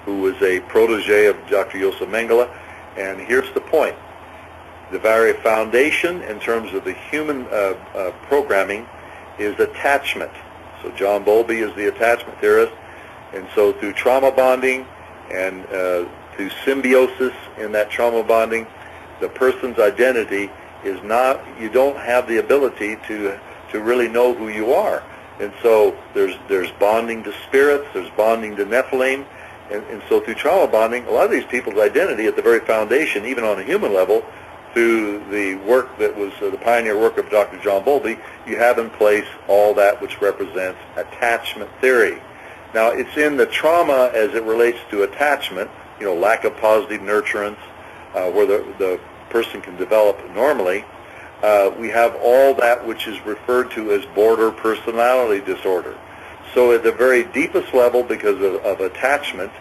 who was a protege of Dr. Joseph Mengele. And here's the point. The very foundation in terms of the human programming is attachment. So John Bowlby is the attachment theorist. And so through trauma bonding and through symbiosis in that trauma bonding, the person's identity is not, you don't have the ability to really know who you are. And so there's bonding to spirits, there's bonding to Nephilim, and so through trauma bonding, a lot of these people's identity at the very foundation, even on a human level, through the work that was the pioneer work of Dr. John Bowlby, you have in place all that which represents attachment theory. Now, it's in the trauma as it relates to attachment, lack of positive nurturance, where the person can develop normally. We have all that which is referred to as border personality disorder. So at the very deepest level, because of attachment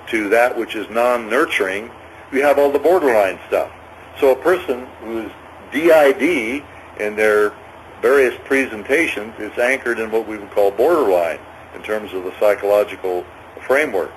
to that which is non-nurturing, we have all the borderline stuff. So a person who is DID in their various presentations is anchored in what we would call borderline in terms of the psychological framework.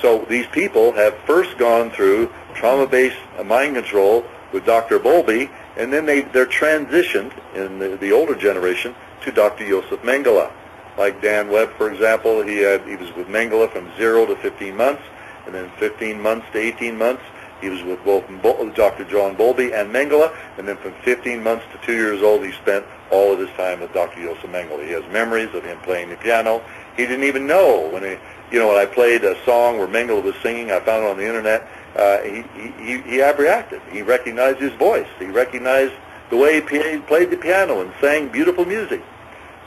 So these people have first gone through trauma-based mind control with Dr. Bowlby, and then they're transitioned in the older generation to Dr. Joseph Mengele. Like Dan Webb, for example, he was with Mengele from 0 to 15 months, and then 15 months to 18 months, he was with both Dr. John Bowlby and Mengele, and then from 15 months to 2 years old, he spent all of his time with Dr. Joseph Mengele. He has memories of him playing the piano. He didn't even know when when I played a song where Mengele was singing, I found it on the internet, he abreacted. He recognized his voice. He recognized the way he played the piano and sang beautiful music.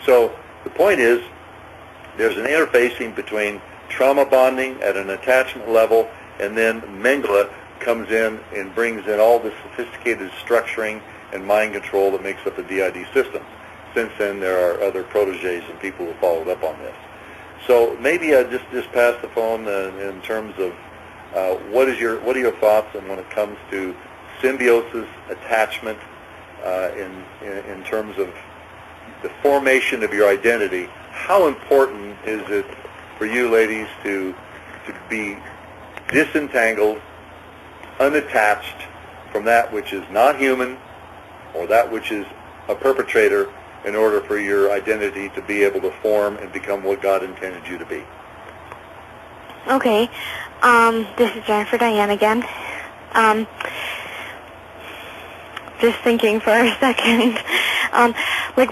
So the point is, there's an interfacing between trauma bonding at an attachment level, and then Mengele comes in and brings in all the sophisticated structuring and mind control that makes up the DID system. Since then, there are other proteges and people who followed up on this. So maybe just pass the phone in terms of what are your thoughts on when it comes to symbiosis, attachment, in terms of the formation of your identity. How important is it for you ladies to be disentangled, unattached from that which is not human or that which is a perpetrator in order for your identity to be able to form and become what God intended you to be? Okay. This is Jennifer Diane again. Just thinking for a second. Like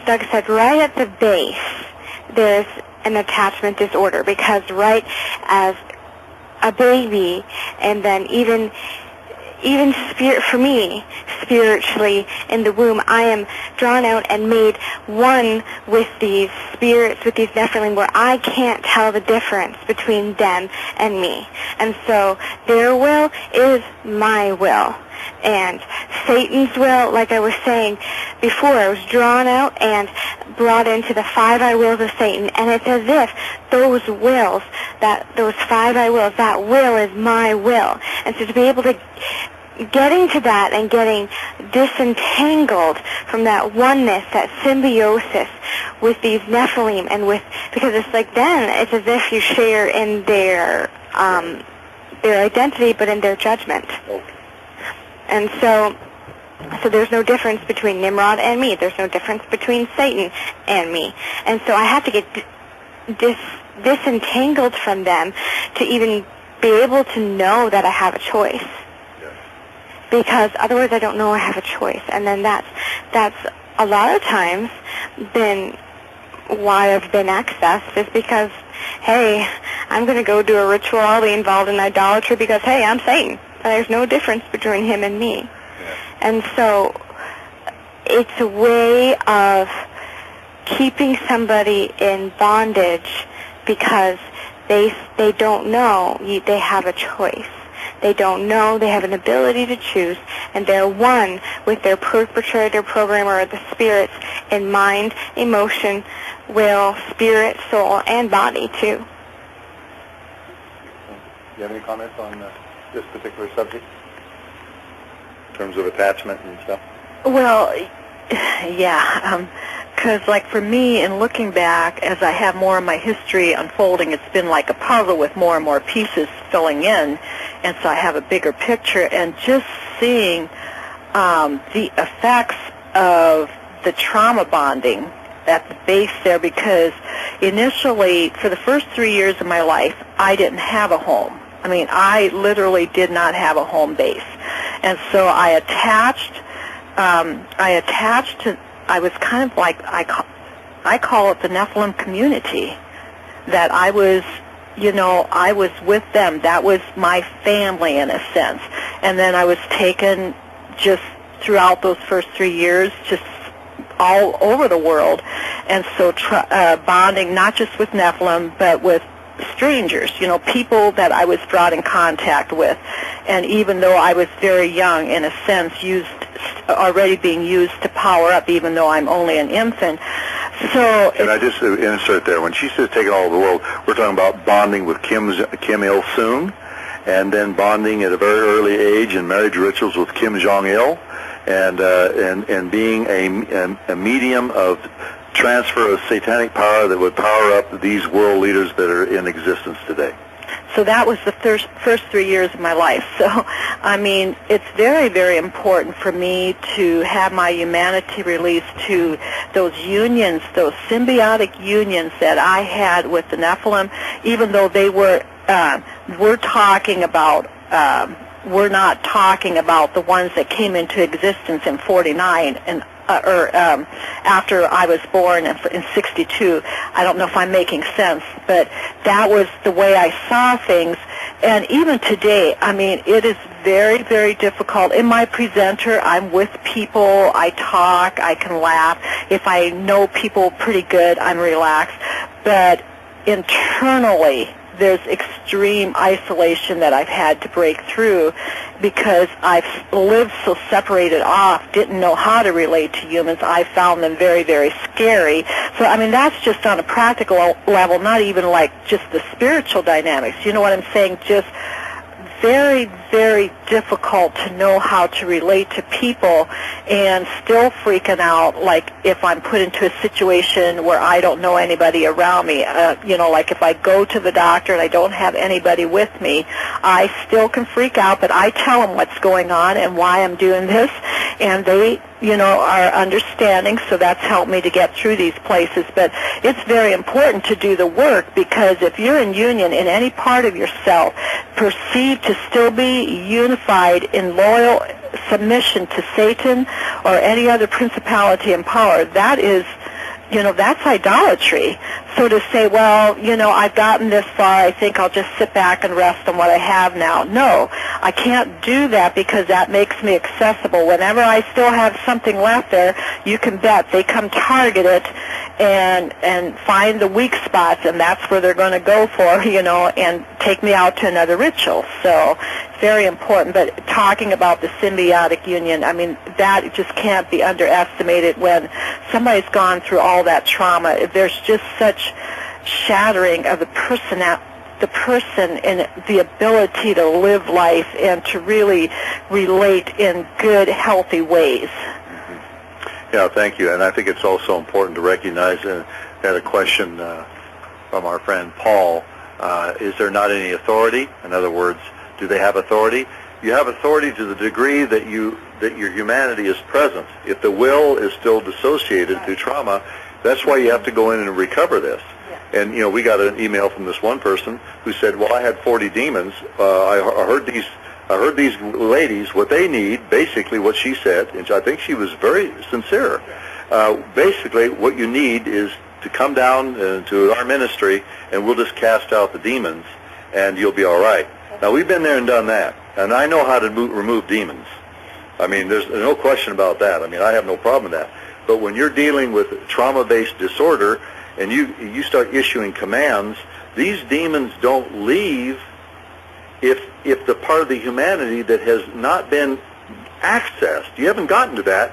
Doug said, right at the base, there's an attachment disorder, because right as a baby, and then even for me, spiritually in the womb, I am drawn out and made one with these spirits, with these Nephilim, where I can't tell the difference between them and me. And so their will is my will. And Satan's will, like I was saying before, I was drawn out and brought into the 5 I wills of Satan. And it's as if those wills, those 5 I wills, that will is my will. And so to be able to getting to that and getting disentangled from that oneness, that symbiosis with these Nephilim, and because it's like then it's as if you share in their identity, but in their judgment. Okay. And so there's no difference between Nimrod and me. There's no difference between Satan and me. And so I have to get disentangled from them to even be able to know that I have a choice. Because otherwise I don't know I have a choice. And then that's a lot of times been why I've been accessed, is because, hey, I'm going to go do a ritual, I'll be involved in idolatry because, hey, I'm Satan. And there's no difference between him and me. Yeah. And so it's a way of keeping somebody in bondage because they don't know they have a choice. They don't know they have an ability to choose, and they're one with their perpetrator, programmer, or the spirits in mind, emotion, will, spirit, soul, and body, too. Do you have any comments on this particular subject in terms of attachment and stuff? Well, yeah. Because, like, for me, in looking back, as I have more of my history unfolding, it's been like a puzzle with more and more pieces filling in, and so I have a bigger picture. And just seeing the effects of the trauma bonding at the base there, because initially, for the first 3 years of my life, I didn't have a home. I mean, I literally did not have a home base. And so I attached to, I was kind of like, I call it the Nephilim community, that I was, you know, I was with them. That was my family in a sense. And then I was taken just throughout those first 3 years, just all over the world. And so bonding not just with Nephilim, but with strangers, you know, people that I was brought in contact with. And even though I was very young, in a sense, already being used to power up, even though I'm only an infant. So, and I just insert there, when she says taking all over the world, we're talking about bonding with Kim Il-sung, and then bonding at a very early age in marriage rituals with Kim Jong-il, and being a medium of transfer of satanic power that would power up these world leaders that are in existence today. So that was the first 3 years of my life. So, I mean, it's very, very important for me to have my humanity released to those unions, those symbiotic unions that I had with the Nephilim, even though they were, we're not talking about the ones that came into existence in 49 and after I was born in 62. I don't know if I'm making sense, but that was the way I saw things. And even today, I mean, it is very, very difficult. In my presenter, I'm with people, I talk, I can laugh. If I know people pretty good, I'm relaxed. But internally, there's extreme isolation that I've had to break through because I've lived so separated off, didn't know how to relate to humans. I found them very, very scary. So, I mean, that's just on a practical level, not even like just the spiritual dynamics. You know what I'm saying? Just very, very difficult to know how to relate to people, and still freaking out, like if I'm put into a situation where I don't know anybody around me. You know, like if I go to the doctor and I don't have anybody with me, I still can freak out, but I tell them what's going on and why I'm doing this, and they, you know, are understanding, so that's helped me to get through these places. But it's very important to do the work, because if you're in union in any part of yourself, perceived to still be unified in loyal submission to Satan or any other principality and power, that is, you know, that's idolatry. So to say, well, you know, I've gotten this far, I think I'll just sit back and rest on what I have now. No, I can't do that, because that makes me accessible. Whenever I still have something left there, you can bet they come target it and find the weak spots, and that's where they're going to go for, you know, and take me out to another ritual. So it's very important. But talking about the symbiotic union, I mean, that just can't be underestimated. When somebody's gone through all that trauma, there's just such shattering of the person and the ability to live life and to really relate in good, healthy ways. Yeah, thank you. And I think it's also important to recognize, and had a question from our friend Paul, is there not any authority? In other words, do they have authority? You have authority to the degree that your humanity is present. If the will is still dissociated through trauma, that's why you have to go in and recover this. And, you know, we got an email from this one person who said, well, I had 40 demons. I heard these ladies, what they need, basically what she said, and I think she was very sincere. Basically, what you need is to come down to our ministry, and we'll just cast out the demons, and you'll be all right. Now, we've been there and done that, and I know how to remove demons. I mean, there's no question about that. I mean, I have no problem with that. But when you're dealing with trauma-based disorder and you start issuing commands, these demons don't leave if the part of the humanity that has not been accessed, you haven't gotten to that,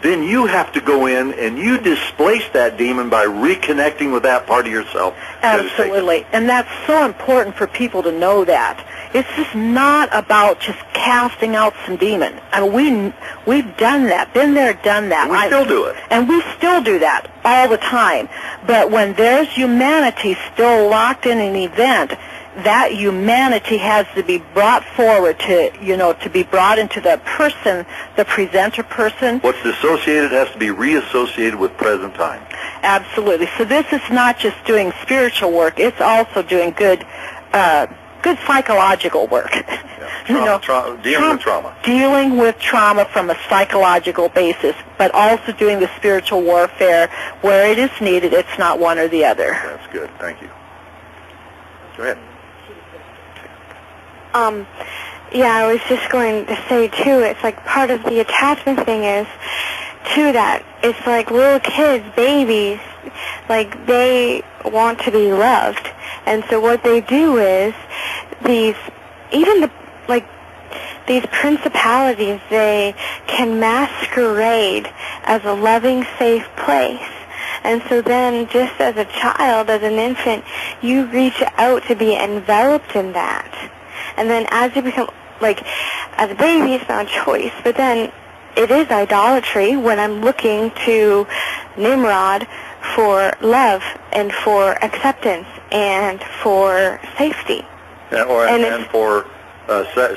then you have to go in and you displace that demon by reconnecting with that part of yourself. Absolutely. And that's so important for people to know that. It's just not about just casting out some demon. I mean, we've done that, been there, done that. We still do it. And we still do that all the time. But when there's humanity still locked in an event, that humanity has to be brought forward to, to be brought into the person, the presenter person. What's dissociated has to be reassociated with present time. Absolutely. So this is not just doing spiritual work; it's also doing good psychological work. Yeah. Dealing with trauma. Dealing with trauma from a psychological basis, but also doing the spiritual warfare where it is needed. It's not one or the other. That's good. Thank you. Go ahead. Yeah, I was just going to say, too, it's like part of the attachment thing is, too, that it's like little kids, babies, like they want to be loved. And so what they do is these principalities, they can masquerade as a loving, safe place. And so then just as a child, as an infant, you reach out to be enveloped in that. And then as you become, as a baby, it's not a choice. But then it is idolatry when I'm looking to Nimrod for love and for acceptance and for safety. Yeah, and for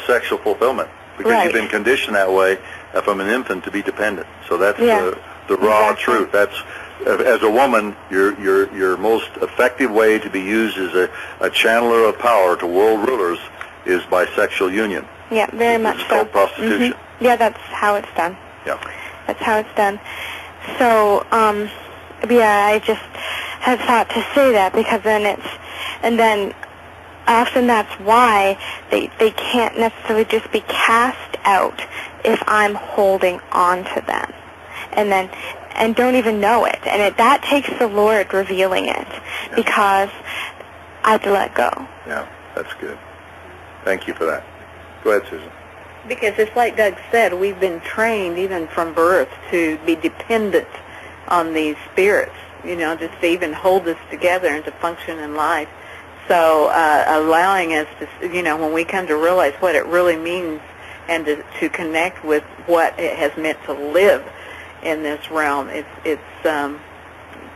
sexual fulfillment. Because right. You've been conditioned that way from an infant to be dependent. So that's the raw exactly. truth. That's, as a woman, your most effective way to be used as a channeler of power to world rulers is by sexual union. Yeah, very much so. It's called prostitution. Mm-hmm. Yeah, that's how it's done. Yeah. That's how it's done. So, I just had thought to say that because then often that's why they can't necessarily just be cast out if I'm holding on to them. And don't even know it. And that takes the Lord revealing it because I have to let go. Yeah, that's good. Thank you for that. Go ahead, Susan. Because it's like Doug said, we've been trained even from birth to be dependent on these spirits, just to even hold us together and to function in life. So allowing us to, when we come to realize what it really means and to connect with what it has meant to live in this realm, it's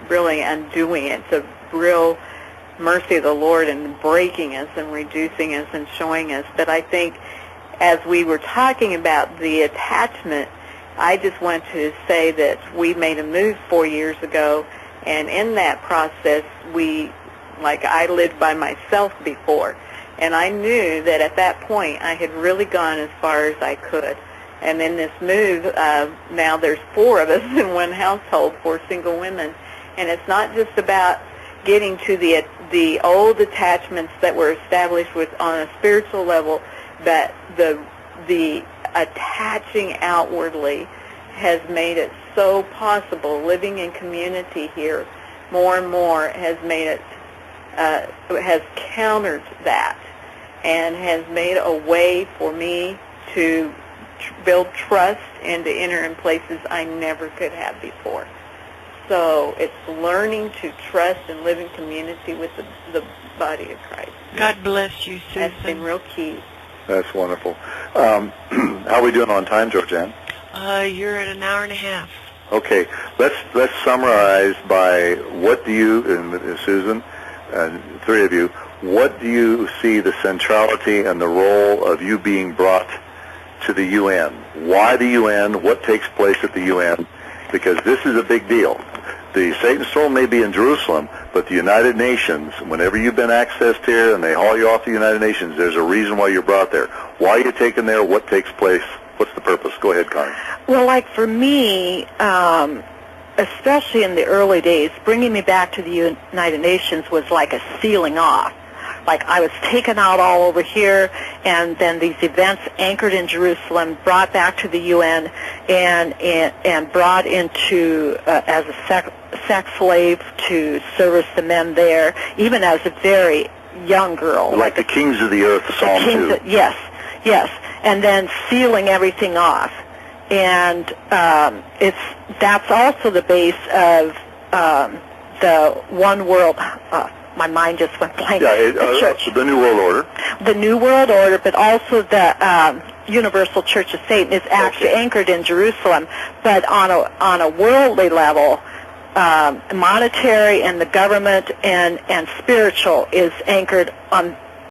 really undoing it. It's a real mercy of the Lord and breaking us and reducing us and showing us. But I think as we were talking about the attachment, I just want to say that we made a move 4 years ago, and in that process I lived by myself before, and I knew that at that point I had really gone as far as I could. And in this move, now there's 4 of us in one household, 4 single women, and it's not just about getting to the old attachments that were established on a spiritual level, but the attaching outwardly has made it so possible. Living in community here more and more has made it, has countered that and has made a way for me to build trust and to enter in places I never could have before. So it's learning to trust and live in community with the body of Christ. God bless you, Susan. That's been real key. That's wonderful. How are we doing on time, Georgianne? You're at an hour and a half. Okay, let's summarize by what do you, and Susan, and 3 of you, what do you see the centrality and the role of you being brought to the UN? Why the UN? What takes place at the UN? Because this is a big deal. The Satan's throne may be in Jerusalem, but the United Nations, whenever you've been accessed here and they haul you off the United Nations, there's a reason why you're brought there. Why are you taken there? What takes place? What's the purpose? Go ahead, Connie. Well, for me, especially in the early days, bringing me back to the United Nations was like a sealing off. I was taken out all over here, and then these events anchored in Jerusalem, brought back to the UN, and brought into as a sex slave to service the men there, even as a very young girl. Like the kings of the earth, Psalm 2. Yes, and then sealing everything off. And that's also the base of the one world my mind just went blank. The New World Order. The New World Order, but also the Universal Church of Satan is actually anchored in Jerusalem. But on a worldly level, monetary and the government and spiritual is anchored on